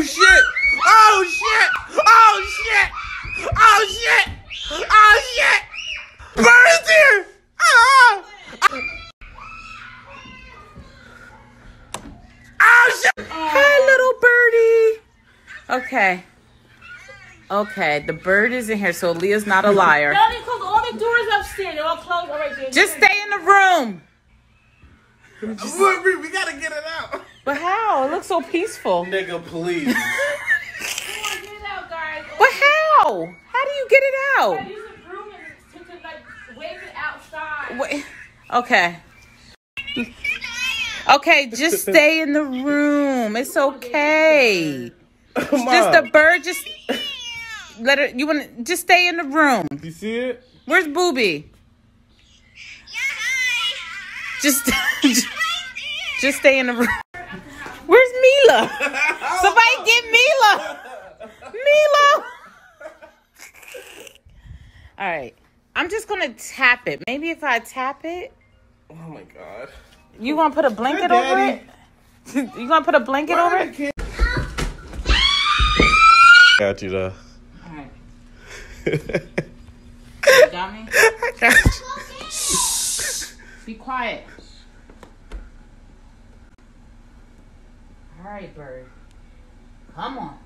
shit! Oh shit! Oh shit! Oh shit! Oh shit! Bird's here! Ah! Oh shit! Hi, little birdie. Okay. Okay, the bird is in here, so Leah's not a liar. Y'all need to close all the doors upstairs. They're all closed. All right, there. Just stay in the room. We gotta get it out. But how? It looks so peaceful. Nigga, please. Come on, get it out, guys. But how? How do you get it out? I use a broom to like wave it outside. Wait. Okay. Okay, just stay in the room. It's okay. Just the bird, just let her. You want to just stay in the room. You see it? Where's Booby? Just stay in the room. Where's Mila? Somebody get Mila. Mila. All right. I'm just going to tap it. Maybe if I tap it. Oh my god. You going to put a blanket over it? You going to put a blanket over it? Got you though. All right. You got me? I got you. Be quiet. All right, bird. Come on.